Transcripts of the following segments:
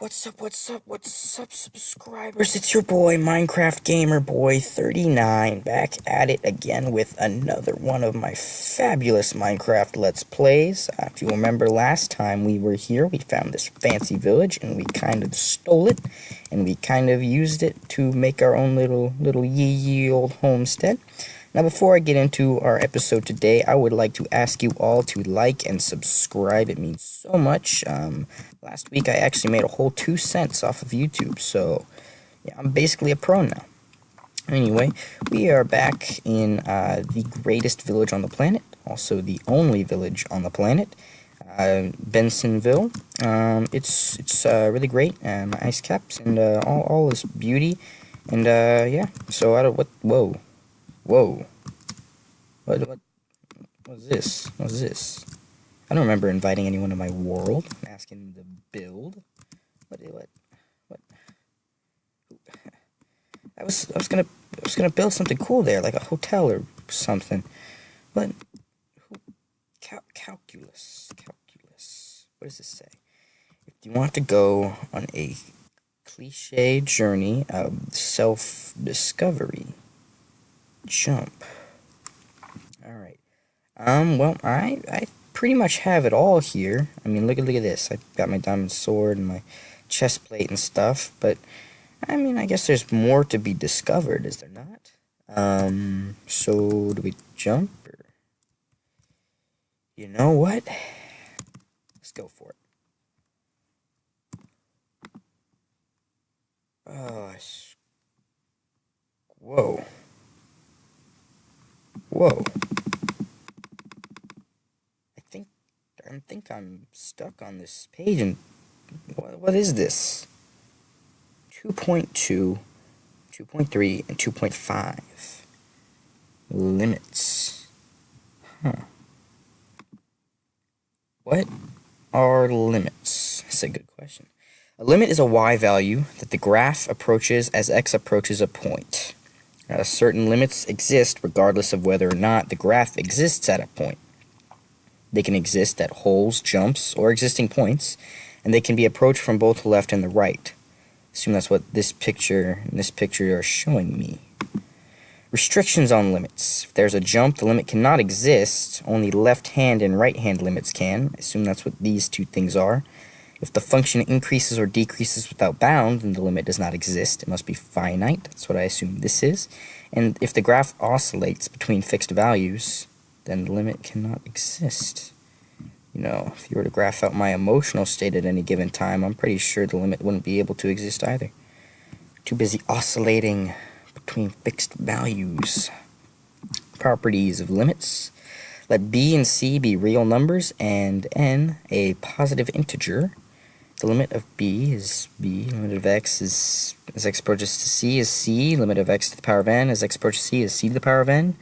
What's up, subscribers? It's your boy, Minecraft Gamer Boy 39, back at it again with another one of my fabulous Minecraft Let's Plays. If you remember last time we were here, we found this fancy village, and we kind of stole it, and we kind of used it to make our own little yee old homestead. Now, before I get into our episode today, I would like to ask you all to like and subscribe. It means so much. Last week, I actually made a whole 2 cents off of YouTube, so yeah, I'm basically a pro now. Anyway, we are back in the greatest village on the planet, also the only village on the planet, Bensonville. It's really great, my ice caps, and all this beauty, and yeah, so whoa. Whoa. What's this? What's this? I don't remember inviting anyone to my world, asking them to build. What? I was gonna build something cool there, like a hotel or something. But calculus. What does this say? If you want to go on a cliche journey of self-discovery, jump. Alright. Well, I pretty much have it all here. I mean, look at this. I've got my diamond sword and my chest plate and stuff, but I mean, I guess there's more to be discovered, is there not? So do we jump, or you know what? Let's go for it. Oh, whoa. I think I'm stuck on this page, and what is this? 2.2, 2.3, and 2.5. Limits. Huh. What are limits? That's a good question. A limit is a y value that the graph approaches as x approaches a point. Certain limits exist regardless of whether or not the graph exists at a point. They can exist at holes, jumps, or existing points, and they can be approached from both the left and the right. Assume that's what this picture and this picture are showing me. Restrictions on limits. If there's a jump, the limit cannot exist. Only left-hand and right-hand limits can. Assume that's what these two things are. If the function increases or decreases without bound, then the limit does not exist. It must be finite. That's what I assume this is. And if the graph oscillates between fixed values, then the limit cannot exist. You know, if you were to graph out my emotional state at any given time, I'm pretty sure the limit wouldn't be able to exist either. Too busy oscillating between fixed values. Properties of limits. Let b and c be real numbers and n a positive integer. The limit of b is b, limit of x is as x approaches to c is c, limit of x to the power of n as x approaches c is c to the power of n.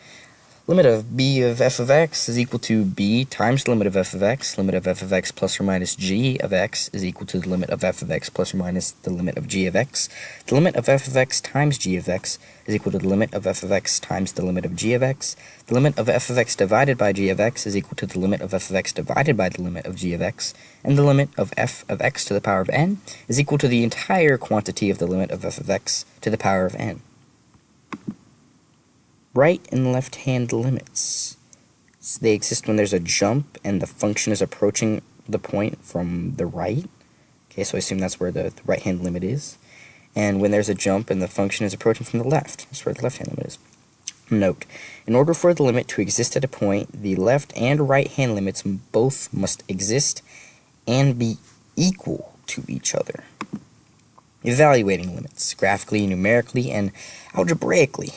Limit of b of f of x is equal to b times the limit of f of x. Limit of f of x plus or minus g of x is equal to the limit of f of x plus or minus the limit of g of x. The limit of f of x times g of x is equal to the limit of f of x times the limit of g of x. The limit of f of x divided by g of x is equal to the limit of f of x divided by the limit of g of x. And the limit of f of x to the power of n is equal to the entire quantity of the limit of f of x to the power of n. Right and left-hand limits. So they exist when there's a jump and the function is approaching the point from the right. Okay, so I assume that's where the right-hand limit is. And when there's a jump and the function is approaching from the left, that's where the left-hand limit is. Note, in order for the limit to exist at a point, the left and right-hand limits both must exist and be equal to each other. Evaluating limits, graphically, numerically, and algebraically.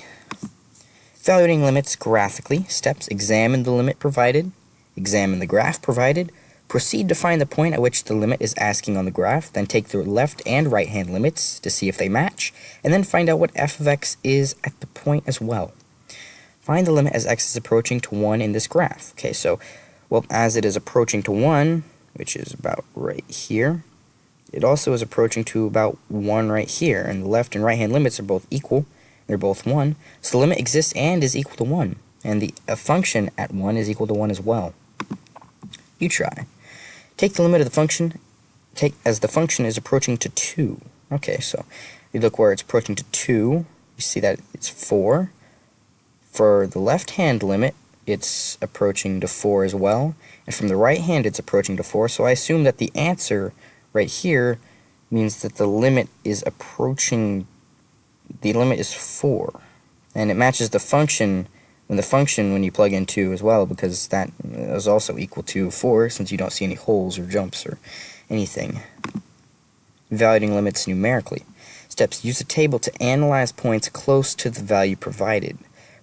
Evaluating limits graphically. Steps: examine the limit provided, examine the graph provided, proceed to find the point at which the limit is asking on the graph, then take the left and right hand limits to see if they match, and then find out what f of x is at the point as well. Find the limit as x is approaching to 1 in this graph. Okay, so, well, as it is approaching to 1, which is about right here, it also is approaching to about 1 right here, and the left and right hand limits are both equal. They're both 1, so the limit exists and is equal to 1, and the function at 1 is equal to 1 as well. You try. Take the limit of the function as the function is approaching to 2. Okay, so you look where it's approaching to 2, you see that it's 4. For the left-hand limit, it's approaching to 4 as well, and from the right hand it's approaching to 4, so I assume that the answer right here means that the limit is approaching, the limit is 4, and it matches the function when you plug in 2 as well, because that is also equal to 4 since you don't see any holes or jumps or anything. Evaluating limits numerically. Steps: use a table to analyze points close to the value provided.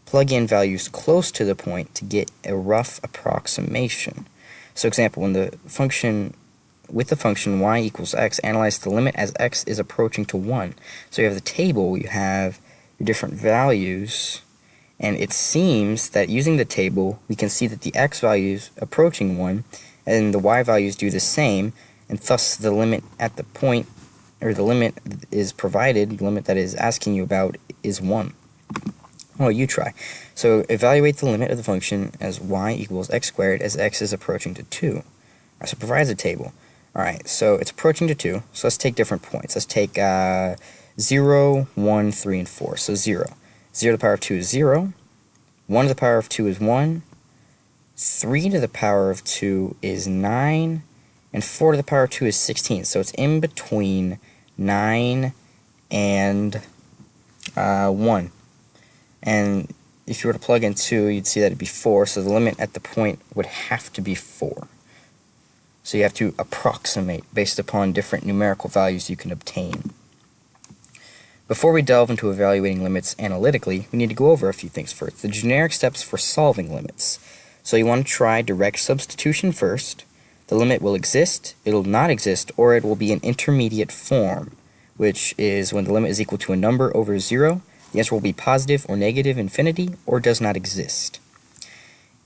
Plug in values close to the point to get a rough approximation. So example, with the function y equals x, analyze the limit as x is approaching to 1. So you have the table, you have your different values, and it seems that using the table we can see that the x value is approaching 1 and the y values do the same, and thus the limit at the point, or the limit is provided, the limit that is asking you about is 1. Well, you try. So evaluate the limit of the function as y equals x squared as x is approaching to 2. Alright, so it provides a table. Alright, so it's approaching to 2, so let's take different points. Let's take 0, 1, 3, and 4. So 0. 0 to the power of 2 is 0, 1 to the power of 2 is 1, 3 to the power of 2 is 9, and 4 to the power of 2 is 16. So it's in between 9 and 1. And if you were to plug in 2, you'd see that it'd be 4, so the limit at the point would have to be 4. So you have to approximate based upon different numerical values you can obtain. Before we delve into evaluating limits analytically, we need to go over a few things first. The generic steps for solving limits. So you want to try direct substitution first. The limit will exist, it will not exist, or it will be an intermediate form, which is when the limit is equal to a number over 0, the answer will be positive or negative infinity, or does not exist.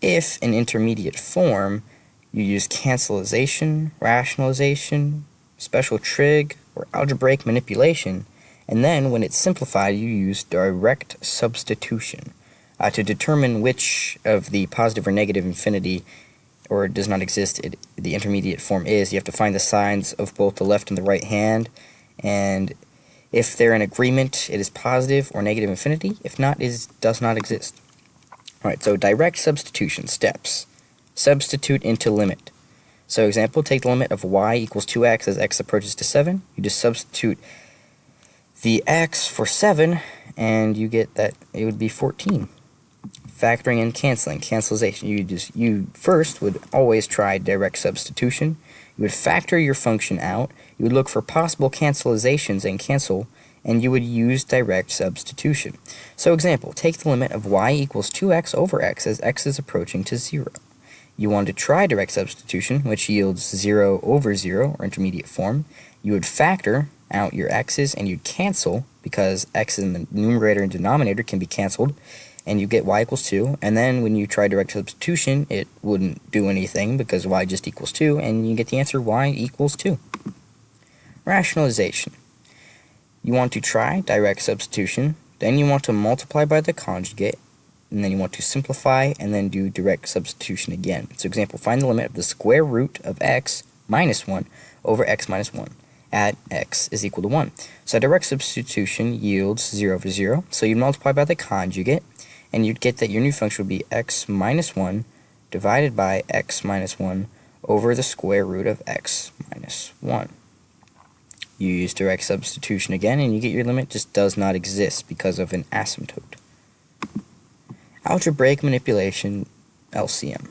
If an intermediate form, you use cancellation, rationalization, special trig, or algebraic manipulation, and then when it's simplified you use direct substitution to determine which of the positive or negative infinity or does not exist the intermediate form is. You have to find the signs of both the left and the right hand, and if they're in agreement, it is positive or negative infinity. If not, it does not exist. Alright, so direct substitution steps. Substitute into limit. So example, take the limit of y equals 2x as x approaches to 7. You just substitute the x for 7, and you get that it would be 14. Factoring and canceling. Cancellation. You first would always try direct substitution. You would factor your function out, you would look for possible cancelizations and cancel, and you would use direct substitution. So example, take the limit of y equals 2x over x as x is approaching to 0. You want to try direct substitution, which yields 0 over 0, or intermediate form. You would factor out your x's and you'd cancel, because x in the numerator and denominator can be cancelled, and you get y equals 2, and then when you try direct substitution, it wouldn't do anything because y just equals 2, and you get the answer y equals 2. Rationalization. You want to try direct substitution, then you want to multiply by the conjugate, and then you want to simplify, and then do direct substitution again. So example, find the limit of the square root of x minus 1 over x minus 1 at x is equal to 1. So direct substitution yields 0 over 0, so you multiply by the conjugate, and you'd get that your new function would be x minus 1 divided by x minus 1 over the square root of x minus 1. You use direct substitution again, and you get your limit just does not exist because of an asymptote. Algebraic manipulation, LCM.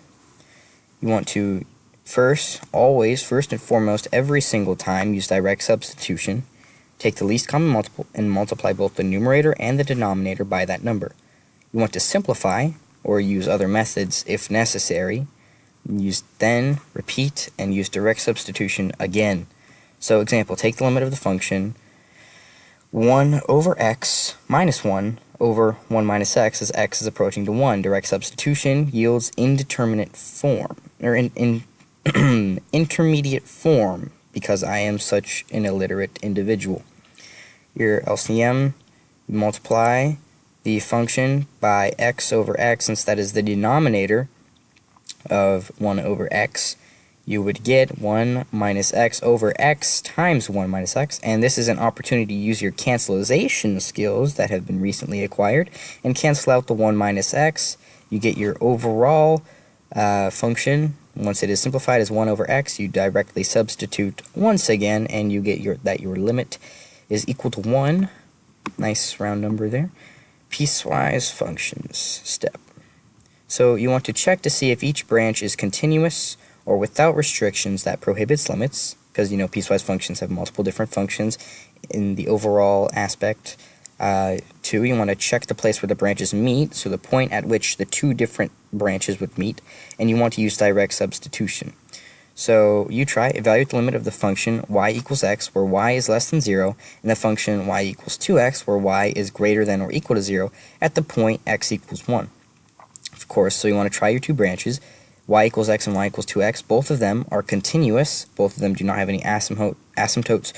You want to first and foremost, every single time, use direct substitution. Take the least common multiple and multiply both the numerator and the denominator by that number. You want to simplify, or use other methods if necessary. Then repeat and use direct substitution again. So example, take the limit of the function 1 over x minus 1 over 1 minus x as x is approaching to 1. Direct substitution yields indeterminate form, or intermediate form, because I am such an illiterate individual. Your LCM, you multiply the function by x over x, since that is the denominator of 1 over x. you would get 1 minus x over x times 1 minus x, and this is an opportunity to use your cancelization skills that have been recently acquired, and cancel out the 1 minus x. You get your overall function. Once it is simplified as 1 over x, you directly substitute once again, and you get your limit is equal to 1. Nice round number there. Piecewise functions step. So you want to check to see if each branch is continuous or without restrictions that prohibits limits, because piecewise functions have multiple different functions in the overall aspect. 2, you want to check the place where the branches meet, so the point at which the two different branches would meet, and you want to use direct substitution. So you try, evaluate the limit of the function y equals x, where y is less than 0, and the function y equals 2x, where y is greater than or equal to 0, at the point x equals 1. Of course, so you want to try your two branches, y equals x and y equals 2x. Both of them are continuous. Both of them do not have any asymptotes,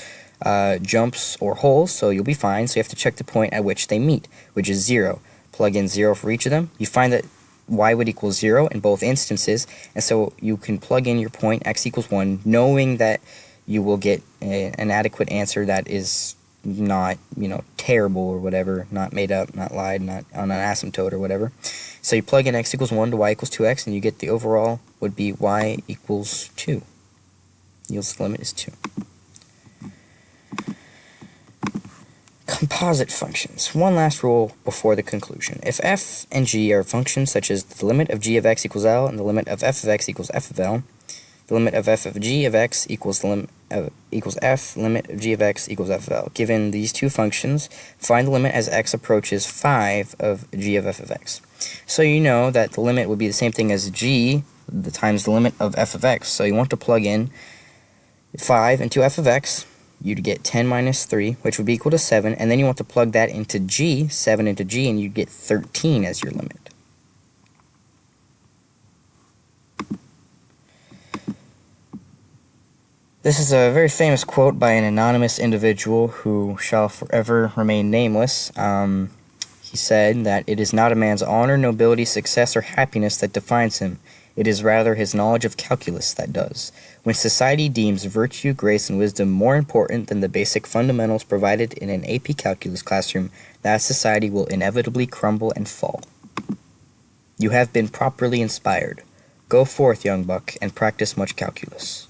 jumps, or holes, so you'll be fine. So you have to check the point at which they meet, which is 0. Plug in 0 for each of them. You find that y would equal 0 in both instances, and so you can plug in your point x equals 1, knowing that you will get an adequate answer that is not, terrible or whatever, not made up, not lied, not on an asymptote or whatever. So you plug in x equals 1 to y equals 2x, and you get the overall would be y equals 2. Yield's limit is 2. Composite functions. One last rule before the conclusion. If f and g are functions such as the limit of g of x equals L and the limit of f of x equals f of L, the limit of f of g of x equals the limit equals f, limit of g of x equals f of L. Given these two functions, find the limit as x approaches 5 of g of f of x. So you know that the limit would be the same thing as g times the limit of f of x. So you want to plug in 5 into f of x. You'd get 10 minus 3, which would be equal to 7, and then you want to plug that into g, 7 into g, and you'd get 13 as your limit. This is a very famous quote by an anonymous individual who shall forever remain nameless. He said that it is not a man's honor, nobility, success, or happiness that defines him. It is rather his knowledge of calculus that does. When society deems virtue, grace, and wisdom more important than the basic fundamentals provided in an AP Calculus classroom, that society will inevitably crumble and fall. You have been properly inspired. Go forth, young buck, and practice much calculus.